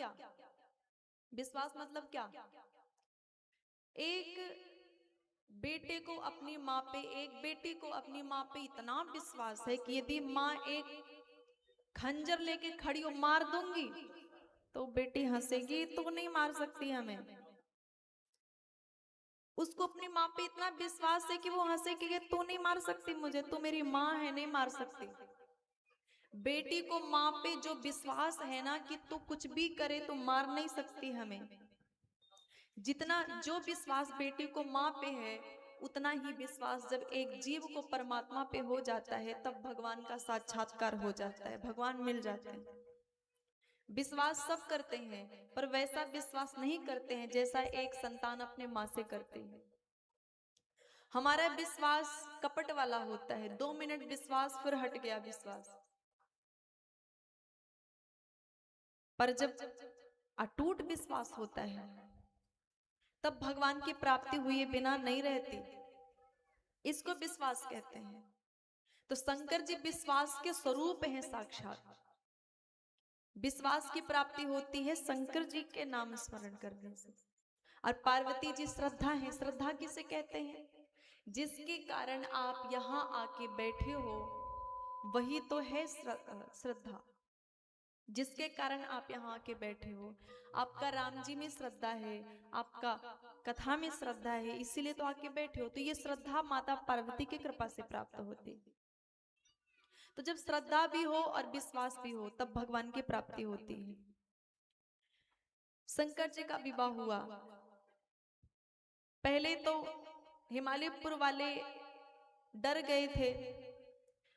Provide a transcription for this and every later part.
क्या? विश्वास मतलब क्या? एक बेटे को अपनी माँ पे, एक बेटी को अपनी माँ पे इतना विश्वास है कि यदि माँ एक खंजर लेके खड़ी हो, मार दूंगी, तो बेटी हंसेगी, तो नहीं मार सकती हमें। उसको अपनी माँ पे इतना विश्वास है कि वो हंसेगी कि तू नहीं मार सकती मुझे, तू मेरी माँ है, नहीं मार सकती। बेटी को माँ पे जो विश्वास है ना कि तू कुछ भी करे तो मार नहीं सकती हमें, जितना जो विश्वास बेटी को माँ पे है, उतना ही विश्वास जब एक जीव को परमात्मा पे हो जाता है, तब भगवान का साक्षात्कार हो जाता है, भगवान मिल जाते हैं। विश्वास सब करते हैं, पर वैसा विश्वास नहीं करते हैं जैसा एक संतान अपने माँ से करती है। हमारा विश्वास कपट वाला होता है, 2 मिनट विश्वास फिर हट गया विश्वास। पर जब अटूट विश्वास होता है, तब भगवान की प्राप्ति हुए बिना नहीं रहती। इसको विश्वास कहते हैं। तो शंकर जी विश्वास के स्वरूप हैं साक्षात। विश्वास की प्राप्ति होती है शंकर जी के नाम स्मरण करने से। और पार्वती जी श्रद्धा है। श्रद्धा किसे कहते हैं? जिसके कारण आप यहाँ आके बैठे हो, वही तो है श्रद्धा। जिसके कारण आप यहाँ आके बैठे हो, आपका राम जी में श्रद्धा है, आपका कथा में श्रद्धा है, इसीलिए तो आके बैठे हो। तो ये श्रद्धा माता पार्वती की कृपा से प्राप्त होती। तो जब श्रद्धा भी हो और विश्वास भी हो, तब भगवान की प्राप्ति होती है। शंकर जी का विवाह हुआ। पहले तो हिमालयपुर वाले डर गए थे,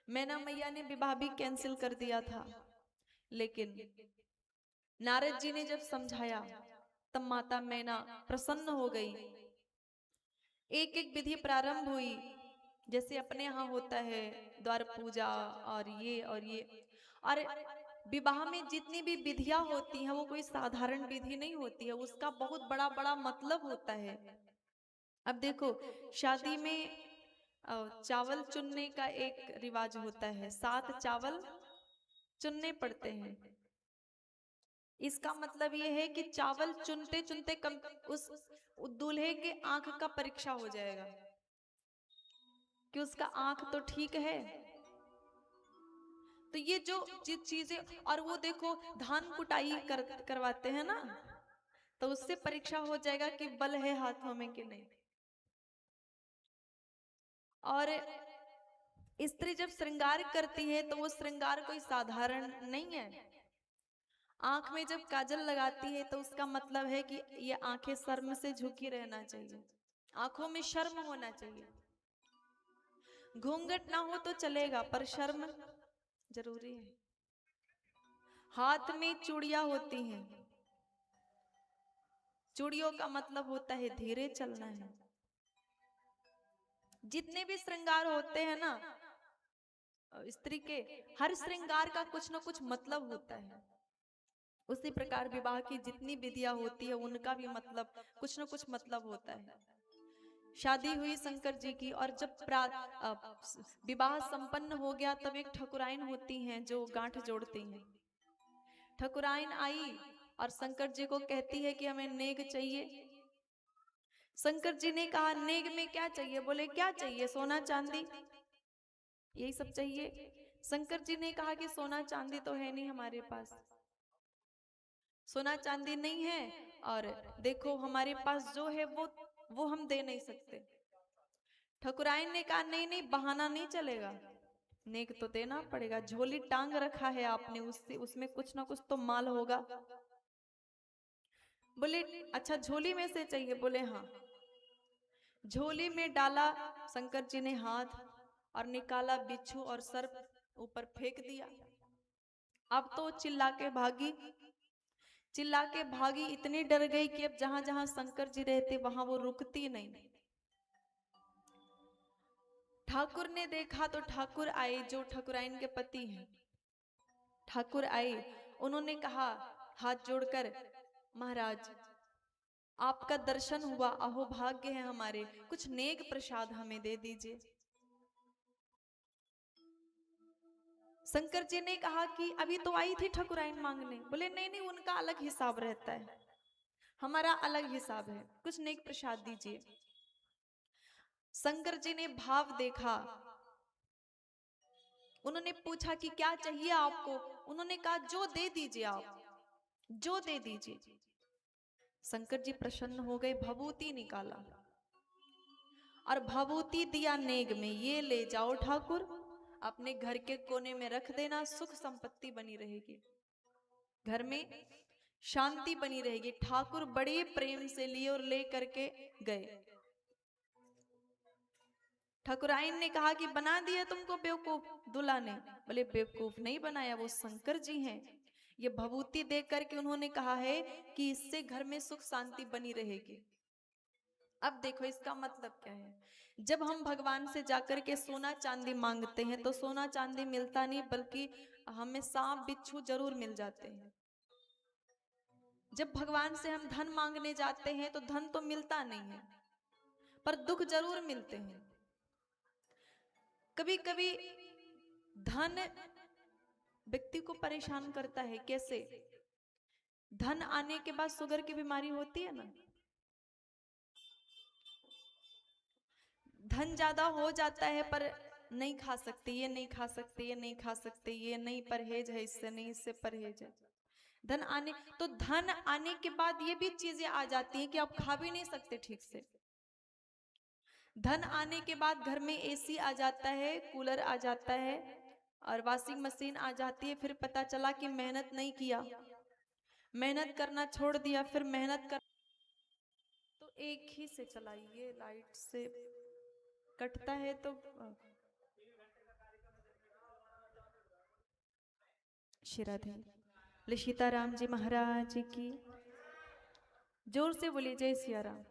मैना मैया ने विवाह भी कैंसिल कर दिया था। लेकिन नारद जी ने जब समझाया, तब माता मैना प्रसन्न हो गई। एक एक विधि प्रारंभ हुई, जैसे अपने यहाँ होता है द्वार पूजा और ये और ये। और विवाह में जितनी भी विधियां होती हैं, वो कोई साधारण विधि नहीं होती है, उसका बहुत बड़ा बड़ा मतलब होता है। अब देखो, शादी में चावल चुनने का एक रिवाज होता है, 7 चावल चुनने पड़ते हैं। इसका मतलब ये है कि चावल चुनते चुनते कम उस दूल्हे के आंख का परीक्षा हो जाएगा कि उसका आंख तो ठीक है। तो ये जो चीजें, और वो देखो धान कुटाई करवाते हैं ना, तो उससे परीक्षा हो जाएगा कि बल है हाथों में कि नहीं। और स्त्री जब श्रृंगार करती है, तो वो श्रृंगार कोई साधारण नहीं है। आंख में जब काजल लगाती है, तो उसका मतलब है कि ये आंखें शर्म से झुकी रहना चाहिए, आंखों में शर्म होना चाहिए। घूंघट ना हो तो चलेगा, पर शर्म जरूरी है। हाथ में चूड़ियां होती हैं, चूड़ियों का मतलब होता है धीरे चलना है। जितने भी श्रृंगार होते हैं ना स्त्री के, हर श्रृंगार का कुछ ना कुछ मतलब होता है। उसी प्रकार विवाह की जितनी विधियां होती है, उनका भी मतलब कुछ ना कुछ मतलब होता है। शादी हुई शंकर जी की, और जब विवाह संपन्न हो गया, तब एक ठकुराइन होती हैं जो गांठ जोड़ती हैं। ठकुराइन आई और शंकर जी को कहती है कि हमें नेग चाहिए। शंकर जी ने कहा नेग में क्या चाहिए? बोले क्या चाहिए? सोना चांदी यही सब चाहिए। शंकर जी ने कहा कि सोना चांदी तो है नहीं हमारे पास, सोना चांदी नहीं है, और देखो हमारे पास जो है वो हम दे नहीं सकते। ठकुराइन ने कहा नहीं नहीं, बहाना नहीं चलेगा, नेक तो देना पड़ेगा। झोली टांग रखा है आपने, उससे उसमें कुछ ना कुछ तो माल होगा। बोले अच्छा झोली में से चाहिए? बोले हाँ। झोली में डाला शंकर जी ने हाथ, और निकाला बिच्छू और सर्प, ऊपर फेंक दिया। अब तो चिल्ला के भागी, चिल्ला के भागी, इतनी डर गई कि अब जहां जहां शंकर जी रहते वहां वो रुकती नहीं। ठाकुर ने देखा तो ठाकुर आए, जो ठकुराइन के पति हैं, ठाकुर आए। उन्होंने कहा हाथ जोड़कर, महाराज आपका दर्शन हुआ, अहो भाग्य है हमारे, कुछ नेक प्रसाद हमें दे दीजिए। शंकर जी ने कहा कि अभी तो आई थी ठकुराइन मांगने। बोले नहीं नहीं, उनका अलग हिसाब रहता है, हमारा अलग हिसाब है, कुछ नेक प्रसाद दीजिए। शंकर जी ने भाव देखा, उन्होंने पूछा कि क्या चाहिए आपको। उन्होंने कहा जो दे दीजिए, आप जो दे दीजिए। शंकर जी प्रसन्न हो गए, भभूति निकाला और भभूति दिया नेग में, ये ले जाओ ठाकुर, अपने घर के कोने में रख देना, सुख संपत्ति बनी रहेगी, घर में शांति बनी रहेगी। ठाकुर बड़े प्रेम से लिए और ले करके गए। ठकुराइन ने कहा कि बना दिया तुमको बेवकूफ दूल्हा ने। बोले बेवकूफ नहीं बनाया, वो शंकर जी हैं। ये भभूति देख करके उन्होंने कहा है कि इससे घर में सुख शांति बनी रहेगी। अब देखो इसका मतलब क्या है। जब हम भगवान से जाकर के सोना चांदी मांगते हैं तो सोना चांदी मिलता नहीं, बल्कि हमें सांप बिच्छू जरूर मिल जाते हैं। जब भगवान से हम धन मांगने जाते हैं तो धन तो मिलता नहीं है, पर दुख जरूर मिलते हैं। कभी कभी धन व्यक्ति को परेशान करता है। कैसे? धन आने के बाद शुगर की बीमारी होती है ना, धन ज्यादा हो जाता है पर नहीं खा सकते, ये नहीं खा सकते, ये नहीं खा सकते, ये नहीं, परहेज है इससे, नहीं इससे परहेज है। धन आने तो धन आने के बाद ये भी चीजें आ जाती हैं कि आप खा भी नहीं सकते ठीक से। धन आने के बाद घर में एसी आ जाता है, कूलर आ जाता है और वॉशिंग मशीन आ जाती है। फिर पता चला कि मेहनत नहीं किया, मेहनत करना छोड़ दिया, फिर मेहनत कर तो एक ही से चलाइए, लाइट से कटता है तो। श्री राधे सीताराम जी महाराज की, जोर से बोलिए जय सिया राम।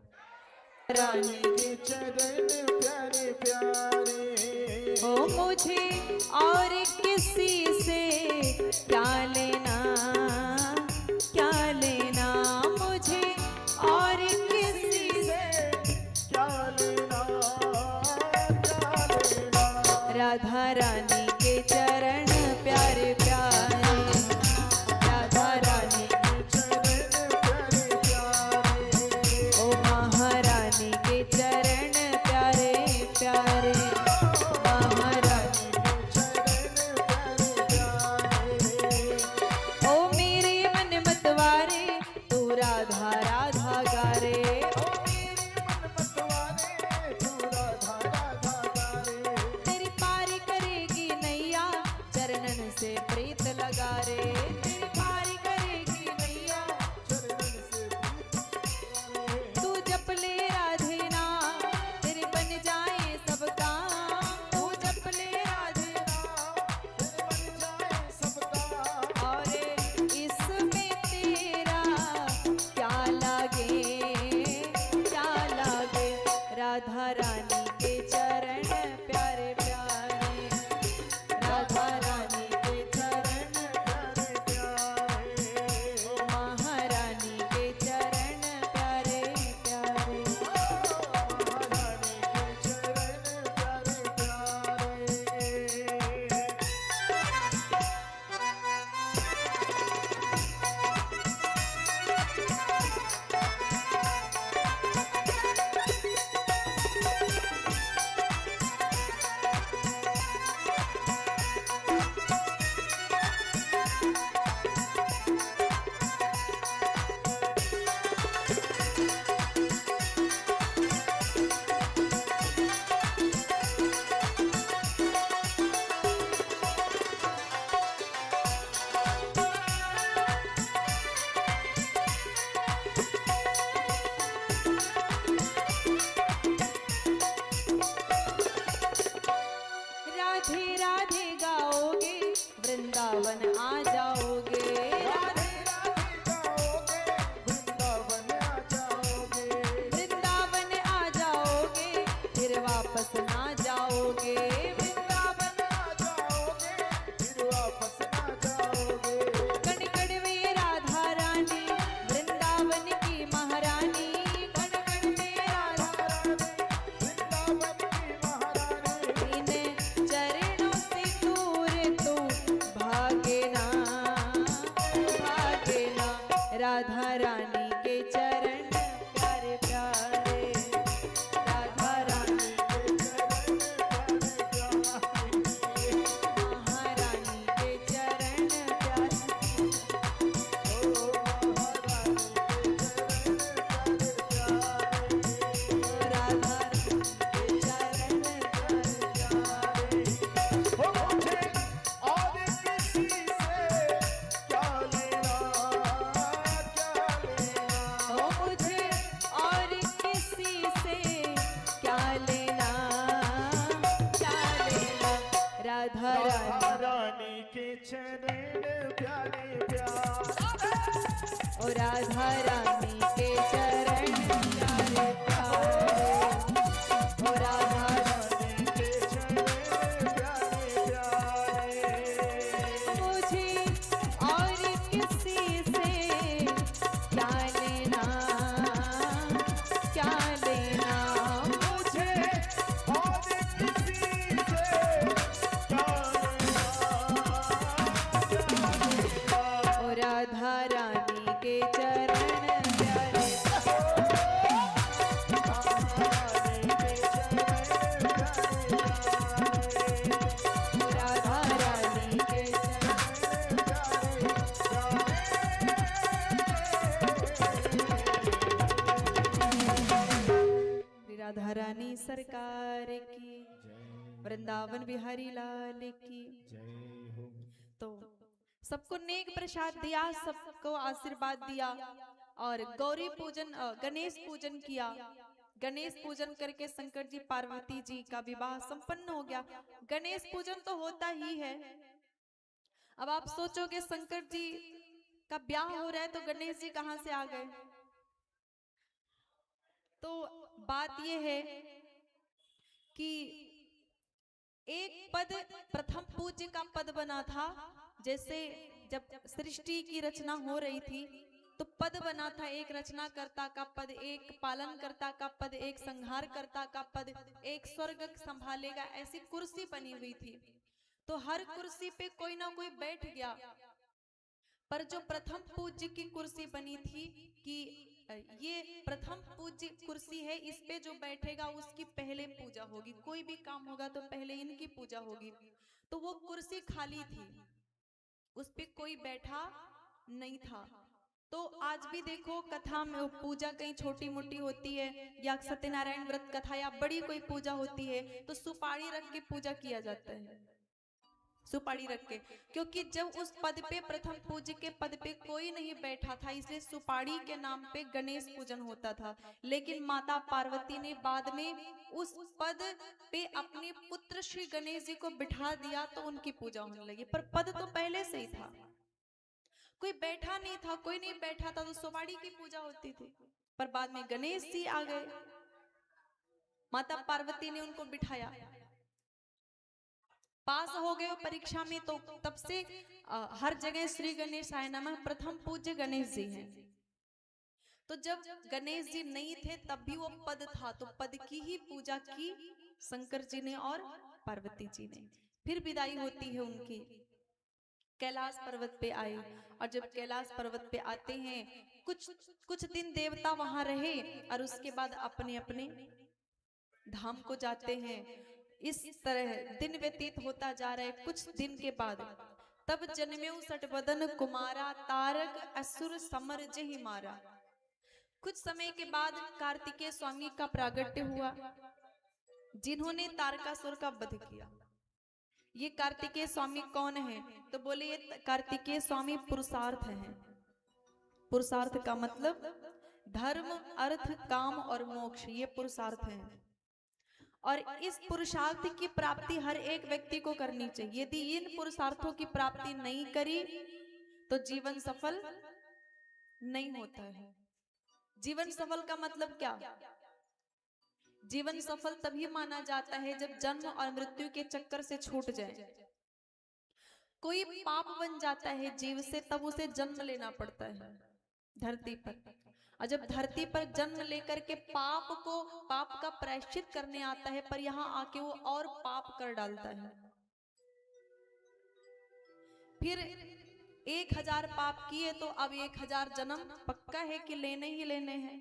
रानी के चरण प्यारे प्यारे, ओ मुझे और किसी से क्या लेना, क्या लेना, मुझे और किसी से क्या लेना, क्या लेना। राधा रानी के चरण प्यारे प्यारे, राधा रानी के चरण प्यारे प्यारे, ओ महारानी के चरण प्यारे प्यारे, महारानी के चरण प्यारे प्यारे। ओ मेरे मन मतवारे, तू राधा राधा गारे। ओ मेरे मन मतवारे, तू राधा राधा गारे। तेरी पारी करेगी नैया, चरणन से प्रीत लगा रे। तेरी पारी करेगी नैया, चरणन से प्रीत लगारे। तू जप ले राधे नाम, तेरे बन जाए सब काम। तू जप ले राधे नाम, तेरे बन जाए सबका। और इसमें तेरा क्या रानी के चरण प्यारे प्यारे, राधा रानी महारानी के चरण प्यारे, राधा रानी के चरण प्यारे हो मुझे और किसी से क्या लेना, क्या लेना। ओ मुझे और किसी से क्या लेना, क्या लेना। राधा रानी रानी के चरण प्यारे प्यारे, ओ राधा रानी के चरण प्यारे प्यारे, ओ राधा रानी के चरण प्यारे प्यारे। मुझे और किसी से क्या लेना, क्या लेना। मुझे और किसी से क्या लेना, ओ राधा रानी के चरण प्यारे, ओ राधा रानी के चरण। श्री राधा रानी सरकार की, वृंदावन बिहारी लाल की। तो सबको नेक प्रसाद दिया, सबको आशीर्वाद दिया और गौरी पूजन गणेश पूजन किया। गणेश पूजन करके शंकर जी पार्वती जी का विवाह संपन्न हो गया। गणेश पूजन तो होता ही है। अब आप सोचोगे शंकर जी का ब्याह हो रहा है तो गणेश जी कहाँ से आ गए? तो बात यह है कि एक पद प्रथम पूज्य का पद बना था। जैसे जब सृष्टि की रचना हो रही थी तो पद बना था, एक रचनाकर्ता का पद, एक पालनकर्ता का पद, एक संहारकर्ता का पद, एक स्वर्ग संभालेगा, ऐसी कुर्सी बनी हुई थी। तो हर कुर्सी पे कोई ना कोई बैठ गया, पर जो प्रथम पूज्य की कुर्सी बनी थी कि ये प्रथम पूज्य कुर्सी है, इस पे जो बैठेगा उसकी पहले पूजा होगी, कोई भी काम होगा तो पहले इनकी पूजा होगी। तो वो कुर्सी खाली थी, उस पे कोई बैठा नहीं था। तो आज भी देखो कथा में पूजा कहीं छोटी मोटी होती है या सत्यनारायण व्रत कथा या बड़ी कोई पूजा होती है तो सुपारी रख के पूजा किया जाता है, सुपारी रख के, क्योंकि जब उस पद पे प्रथम पूज्य के पद पे कोई नहीं बैठा था इसलिए सुपारी के नाम पे गणेश पूजन होता था। लेकिन माता पार्वती ने बाद में उस पद पे अपने पुत्र श्री गणेश जी को बिठा दिया तो उनकी पूजा होने लगी, पर पद तो पहले से ही था, कोई बैठा नहीं था, कोई नहीं बैठा था तो सुपारी की पूजा होती थी। पर बाद में गणेश जी आ गए, माता पार्वती ने उनको बिठाया, पास हो गए परीक्षा में, तो तब से हर जगह श्री गणेशाय नमः प्रथम पूज्य गणेश जी हैं। तो जब गणेश जी नहीं थे तब भी वो पद था, तो पद की ही पूजा की शंकर जी ने और पार्वती जी ने। फिर विदाई होती है उनकी, कैलाश पर्वत पे आए, और जब कैलाश पर्वत पे आते हैं कुछ दिन देवता वहां रहे और उसके बाद अपने अपने धाम को जाते हैं। इस तरह दिन व्यतीत होता जा रहा है। कुछ दिन के बाद तब जन्म्यो सटवदन कुमारा, तारक असुर समर जहि मारा। कुछ समय के बाद कार्तिकेय स्वामी का प्रागट्य हुआ, जिन्होंने तारकासुर का वध किया। ये कार्तिकेय स्वामी कौन है? तो बोले ये कार्तिकेय स्वामी पुरुषार्थ हैं। पुरुषार्थ का मतलब धर्म, अर्थ, काम और मोक्ष, ये पुरुषार्थ हैं। और इस पुरुषार्थ की प्राप्ति हर एक व्यक्ति को करनी चाहिए। यदि इन पुरुषार्थों की प्राप्ति नहीं करी तो जीवन सफल नहीं होता है। जीवन सफल का मतलब क्या? जीवन सफल तभी माना जाता है जब जन्म और मृत्यु के चक्कर से छूट जाए। कोई पाप बन जाता है जीव से, तब उसे जन्म लेना पड़ता है धरती पर, और जब धरती पर जन्म लेकर के पाप का प्रायश्चित करने आता है, पर यहाँ आके वो और पाप कर डालता है। फिर 1000 पाप किए तो अब 1000 जन्म पक्का है कि लेने ही लेने हैं।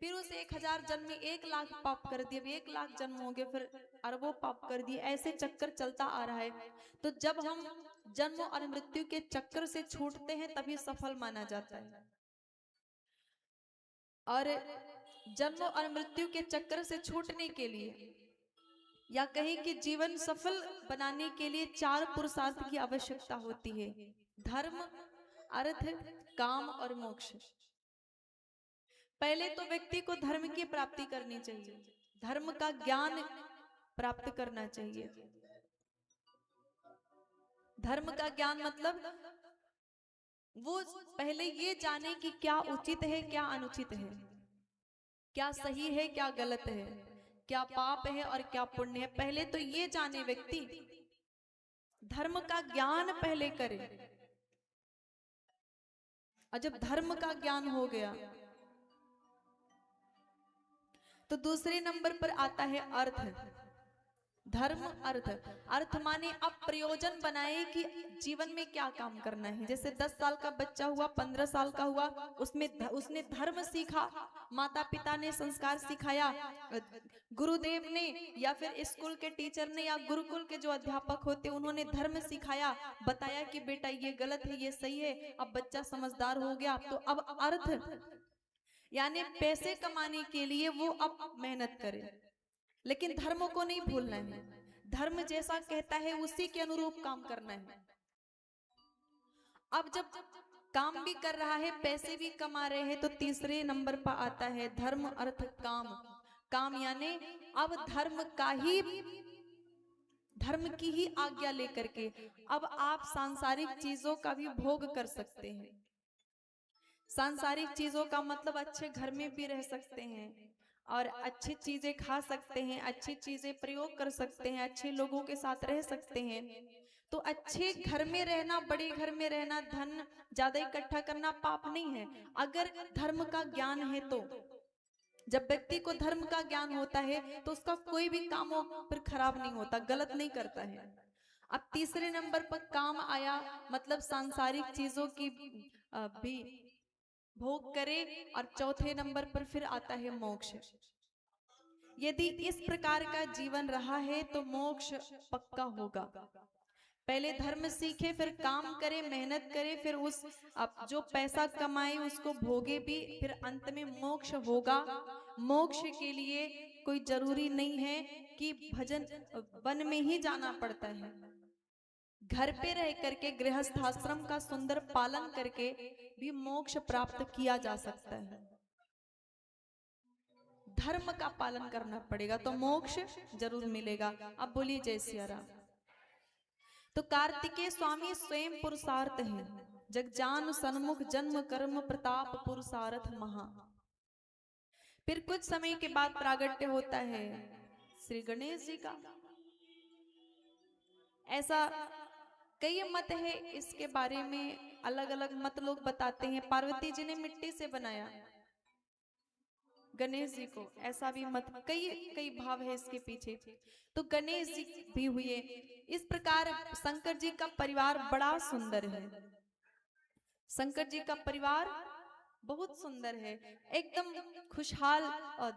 फिर उस 1000 जन्म में 1 लाख पाप कर दिए, अब 1 लाख जन्म हो गए, फिर अरबों पाप कर दिए, ऐसे चक्कर चलता आ रहा है। तो जब हम जन्म और मृत्यु के चक्कर से छूटते हैं तभी सफल माना जाता है। और जन्म और मृत्यु के चक्कर से छूटने के लिए या कहें कि जीवन सफल बनाने के लिए 4 पुरुषार्थ की आवश्यकता होती है: धर्म, अर्थ, काम और मोक्ष। पहले तो व्यक्ति को धर्म की प्राप्ति करनी चाहिए, धर्म का ज्ञान प्राप्त करना चाहिए। धर्म का ज्ञान मतलब वो पहले ये जाने कि क्या उचित है क्या अनुचित है, क्या सही है क्या गलत है, क्या पाप है और क्या पुण्य है। पहले तो ये जाने व्यक्ति, धर्म का ज्ञान पहले करे। और जब धर्म का ज्ञान हो गया तो दूसरे नंबर पर आता है अर्थ। धर्म, अर्थ। अर्थ माने अब प्रयोजन बनाए कि जीवन में क्या काम करना है। जैसे 10 साल का बच्चा हुआ, 15 साल का हुआ, उसने धर्म सीखा, माता पिता ने संस्कार सिखाया, गुरुदेव ने या फिर स्कूल के टीचर ने या गुरुकुल के जो अध्यापक होते उन्होंने धर्म सिखाया, बताया कि बेटा ये गलत है ये सही है। अब बच्चा समझदार हो गया, तो अब अर्थ यानी पैसे कमाने के लिए वो अब मेहनत करे, लेकिन धर्म को नहीं भूलना है। धर्म जैसा कहता है उसी के अनुरूप काम करना है। अब जब काम भी कर रहा है, पैसे भी कमा रहे हैं, तो तीसरे नंबर पर आता है धर्म, अर्थ, काम। काम यानी अब धर्म की ही आज्ञा लेकर के अब आप सांसारिक चीजों का भी भोग कर सकते हैं। सांसारिक चीजों का मतलब अच्छे घर में भी रह सकते हैं और अच्छी चीजें खा सकते हैं, अच्छी चीजें प्रयोग कर सकते हैं, अच्छे लोगों के साथ रह सकते हैं। तो अच्छे घर में रहना, बड़े घर में रहना, धन ज्यादा इकट्ठा करना पाप नहीं है, अगर धर्म का ज्ञान है तो। जब व्यक्ति को धर्म का ज्ञान होता है तो उसका कोई भी काम फिर खराब नहीं होता, गलत नहीं करता है। अब तीसरे नंबर पर काम आया, मतलब सांसारिक चीजों की भी भोग करे। और चौथे नंबर पर फिर आता है मोक्ष। यदि इस प्रकार का जीवन रहा है तो मोक्ष पक्का होगा। पहले धर्म सीखे, फिर काम करे, मेहनत करे, फिर उस अब जो पैसा कमाए उसको भोगे भी, फिर अंत में मोक्ष होगा। मोक्ष के लिए कोई जरूरी नहीं है कि भजन वन में ही जाना पड़ता है। घर पे रह करके गृहस्थ आश्रम का सुंदर पालन करके भी मोक्ष प्राप्त किया जा सकता है। धर्म का पालन करना पड़ेगा तो मोक्ष जरूर मिलेगा। अब बोलिए जय सिया राम। तो कार्तिकेय स्वामी स्वयं पुरुषार्थ है, जगजान सन्मुख जन्म कर्म प्रताप पुरुषार्थ महा। फिर कुछ समय के बाद प्रागट्य होता है श्री गणेश जी का। ऐसा कई मत है इसके बारे में, अलग अलग मत लोग बताते हैं। पार्वती जी ने मिट्टी से बनाया गणेश जी को, ऐसा भी मत, कई भाव है इसके पीछे। तो गणेश जी भी हुए। इस प्रकार शंकर जी का परिवार बड़ा सुंदर है। शंकर जी का परिवार बहुत सुंदर है, एकदम खुशहाल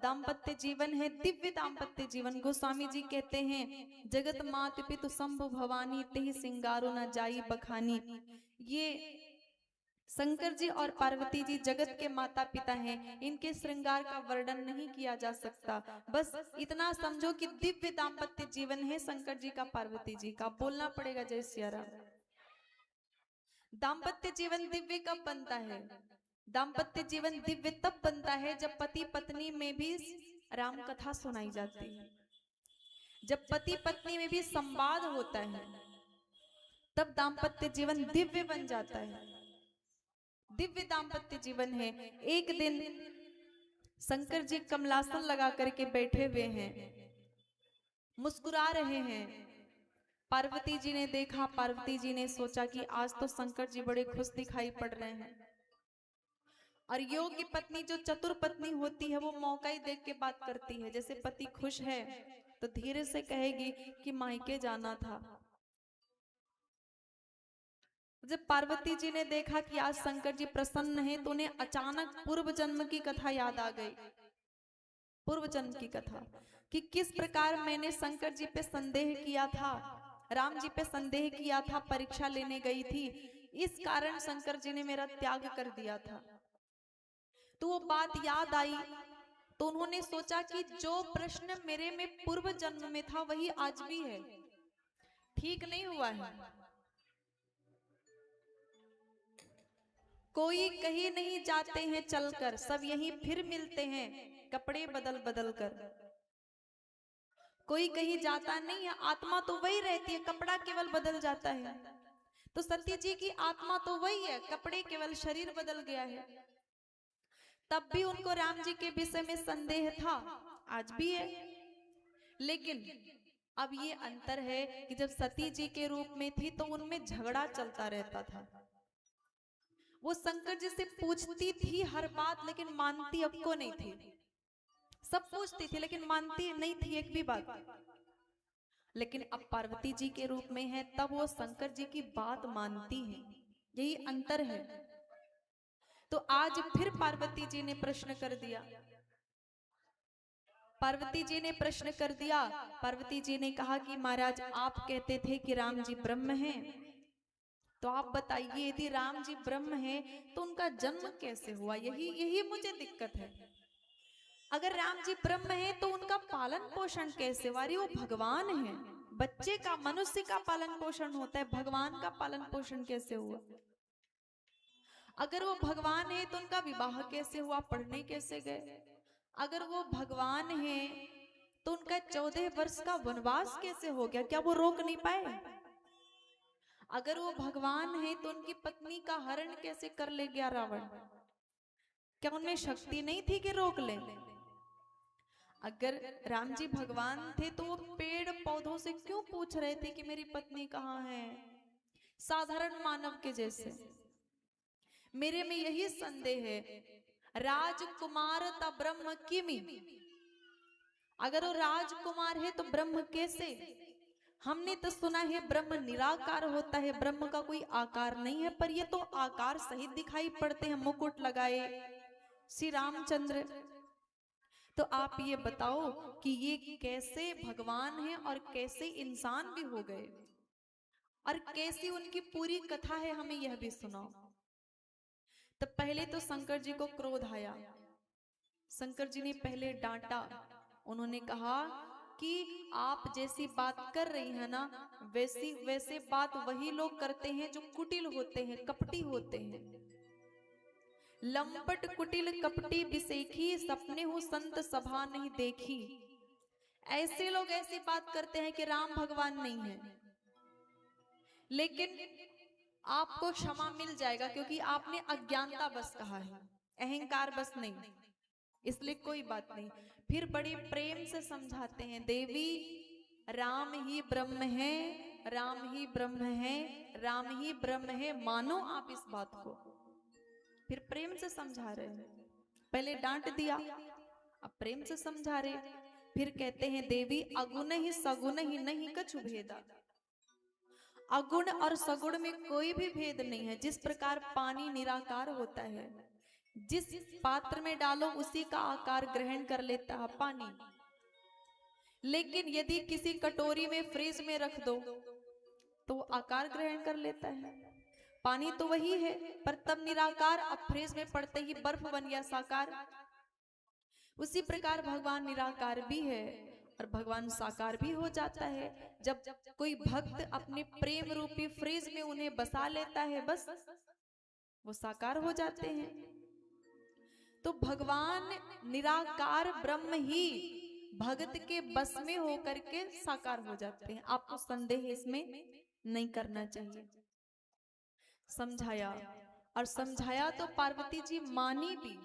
दाम्पत्य जीवन है, दिव्य दाम्पत्य जीवन। गोस्वामी जी कहते हैं, जगत मात पितु शंभु भवानी तेहि सिंगारो न जाई बखानी। ये शंकर जी और पार्वती जी जगत के माता पिता हैं, इनके श्रृंगार का वर्णन नहीं किया जा सकता। बस इतना समझो कि दिव्य दाम्पत्य जीवन है शंकर जी का, पार्वती जी का। बोलना पड़ेगा जय सिया राम। दाम्पत्य जीवन दिव्य कब बनता है? दाम्पत्य जीवन दिव्य तब बनता है जब पति पत्नी में भी राम कथा सुनाई जाती है, जब पति पत्नी में भी संवाद होता है, तब दाम्पत्य जीवन दिव्य बन जाता है। दिव्य दाम्पत्य जीवन है। एक दिन शंकर जी कमलासन लगा करके बैठे हुए हैं, मुस्कुरा रहे हैं। पार्वती जी ने देखा, पार्वती जी ने सोचा कि आज तो शंकर जी बड़े खुश दिखाई पड़ रहे हैं। और योग्य पत्नी जो चतुर पत्नी होती है वो मौका ही देख के बात करती है। जैसे पति खुश है तो धीरे से कहेगी कि मायके जाना था, जब पार्वती जी ने देखा कि आज शंकर जी प्रसन्न हैं, तो उन्हें अचानक पूर्व जन्म की कथा याद आ गई। पूर्व जन्म की कथा कि किस प्रकार मैंने शंकर जी पे संदेह किया था, राम जी पे संदेह किया था, परीक्षा लेने गई थी, इस कारण शंकर जी ने मेरा त्याग कर दिया था। तो वो बात याद आई, तो उन्होंने सोचा कि जो प्रश्न मेरे में पूर्व जन्म में था वही आज भी है, ठीक नहीं हुआ है। कोई कहीं नहीं जाते हैं चलकर, सब यहीं फिर मिलते हैं कपड़े बदल बदल कर। कोई कहीं जाता नहीं है, आत्मा तो वही रहती है, कपड़ा केवल बदल जाता है। तो सती जी की आत्मा तो वही है, कपड़े केवल शरीर बदल गया है। तब भी उनको राम जी के विषय में संदेह था, आज भी है। लेकिन अब ये अंतर है कि जब सती जी के रूप में थी तो उनमें झगड़ा चलता रहता था। वो शंकर जी से पूछती थी हर बात, लेकिन मानती अब को नहीं थी। सब पूछती थी लेकिन मानती नहीं थी एक भी बात। लेकिन अब पार्वती जी के रूप में है, तब वो शंकर जी की बात मानती हैं। यही अंतर है। तो आज फिर पार्वती जी ने प्रश्न कर दिया। पार्वती जी ने प्रश्न कर दिया। पार्वती जी ने कहा कि महाराज, आप कहते थे कि राम जी ब्रह्म हैं, तो आप बताइए यदि राम जी ब्रह्म हैं तो उनका जन्म कैसे हुआ? यही यही मुझे दिक्कत है। अगर राम जी ब्रह्म हैं तो उनका पालन पोषण कैसे हुआ? अरे वो भगवान है, बच्चे का, मनुष्य का पालन पोषण होता है, भगवान का पालन पोषण कैसे हुआ? अगर वो भगवान है तो उनका विवाह कैसे हुआ? पढ़ने कैसे गए? अगर वो भगवान है तो उनका 14 वर्ष का वनवास कैसे हो गया? क्या वो रोक नहीं पाए? अगर वो भगवान है तो उनकी पत्नी का हरण कैसे कर ले गया रावण? क्या उनमें शक्ति नहीं थी कि रोक ले? अगर राम जी भगवान थे तो वो पेड़ पौधों से क्यों पूछ रहे थे कि मेरी पत्नी कहाँ है? साधारण मानव के जैसे। मेरे में यही संदेह है, राजकुमार ता ब्रह्म किमि, अगर वो राजकुमार है तो ब्रह्म कैसे? हमने तो सुना है ब्रह्म निराकार होता है, ब्रह्म का कोई आकार नहीं है, पर ये तो आकार सहित दिखाई पड़ते हैं, मुकुट लगाए श्री रामचंद्र। तो आप ये बताओ कि ये कैसे भगवान हैं और कैसे इंसान भी हो गए, और कैसी उनकी पूरी कथा है, हमें यह भी सुनाओ। तब पहले तो शंकर जी को क्रोध आया। शंकर जी ने पहले डांटा। उन्होंने कहा कि आप जैसी बात कर रही है ना, वैसे बात वही लोग करते हैं जो कुटिल होते हैं, कपटी होते हैं। लंपट कुटिल कपटी बिसेखी, सपने हो संत सभा नहीं देखी। ऐसे लोग ऐसी बात करते हैं कि राम भगवान नहीं है। लेकिन आपको क्षमा मिल जाएगा, क्योंकि आपने अज्ञानता बस कहा है, अहंकार बस नहीं, इसलिए कोई बात नहीं। फिर बड़े प्रेम से समझाते हैं, देवी राम ही ब्रह्म है, राम ही ब्रह्म है, राम ही ब्रह्म है, मानो आप इस बात को। फिर प्रेम से समझा रहे हैं, पहले डांट दिया, अब प्रेम से समझा रहे। फिर कहते हैं, देवी अगुण ही सगुण ही नहीं कछु भेदा। अगुण और सगुण में कोई भी भेद नहीं है। जिस प्रकार पानी निराकार होता है, जिस पात्र में डालो उसी का आकार ग्रहण कर लेता है पानी। लेकिन यदि किसी कटोरी में फ्रिज में रख दो तो आकार ग्रहण कर लेता है। पानी तो वही है, पर तब निराकार, अब फ्रिज में पड़ते ही बर्फ बन गया साकार। उसी प्रकार भगवान निराकार भी है और भगवान साकार भी हो जाता है। जब कोई भक्त अपने प्रेम रूपी फ्रिज में उन्हें बसा लेता है, बस वो साकार हो जाते हैं। तो भगवान निराकार ब्रह्म ही भक्त के बस में होकर के साकार हो जाते हैं। आपको संदेह इसमें नहीं करना चाहिए। समझाया, और समझाया तो पार्वती जी मानी भी,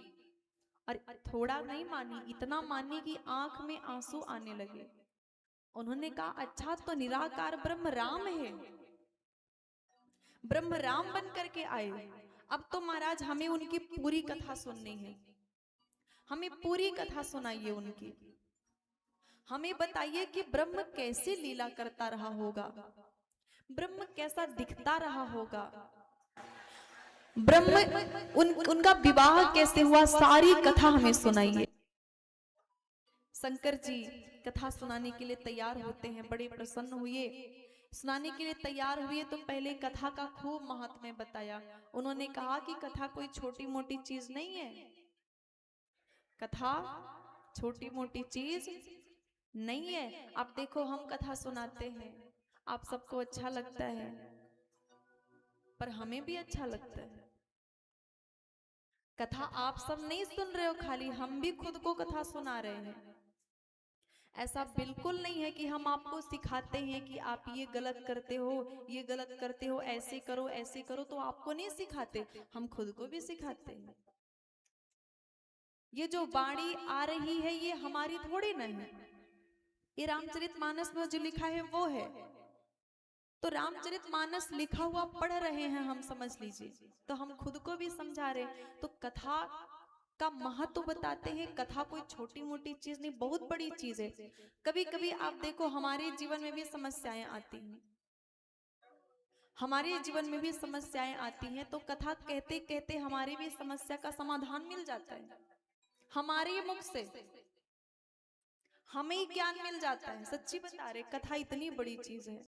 और थोड़ा नहीं मानी, इतना मानी कि आंख में आंसू आने लगे। उन्होंने कहा, अच्छा तो निराकार ब्रह्म राम है, ब्रह्म राम बन करके आए। अब तो महाराज हमें उनकी पूरी कथा सुननी है, हमें पूरी कथा सुनाइए उनकी। हमें बताइए कि ब्रह्म कैसे लीला करता रहा होगा, ब्रह्म कैसा दिखता रहा होगा, ब्रह्म उनका विवाह कैसे हुआ, सारी कथा हमें सुनाइए। शंकर जी कथा सुनाने के लिए तैयार होते हैं, बड़े प्रसन्न हुए, सुनाने के लिए तैयार हुए तो पहले कथा का खूब महात्म्य बताया। उन्होंने कहा कि कथा कोई छोटी मोटी चीज नहीं है, कथा छोटी मोटी चीज नहीं है। आप देखो हम कथा सुनाते हैं, आप सबको अच्छा लगता है, पर हमें भी अच्छा लगता है। कथा आप सब नहीं सुन रहे हो खाली, हम भी खुद को कथा सुना रहे हैं। ऐसा बिल्कुल नहीं है कि हम आपको सिखाते हैं कि आप ये गलत करते हो, ये गलत करते हो, ऐसे करो ऐसे करो, तो आपको नहीं सिखाते, हम खुद को भी सिखाते हैं। ये जो वाणी आ रही है ये हमारी थोड़ी न है, ये रामचरितमानस में जो लिखा है वो है। तो रामचरितमानस लिखा हुआ पढ़ रहे हैं हम, समझ लीजिए, तो हम खुद को भी समझा रहे हैं। तो कथा का महत्व बताते हैं। कथा कोई छोटी मोटी चीज नहीं, बहुत बड़ी चीज है। कभी कभी आप देखो हमारे जीवन में भी समस्याएं आती हैं, हमारे जीवन में भी समस्याएं आती हैं, तो कथा कहते कहते हमारी भी समस्या का समाधान मिल जाता है। हमारे मुख से हमें ज्ञान मिल जाता है। सच्ची बता रहे, कथा इतनी बड़ी चीज है।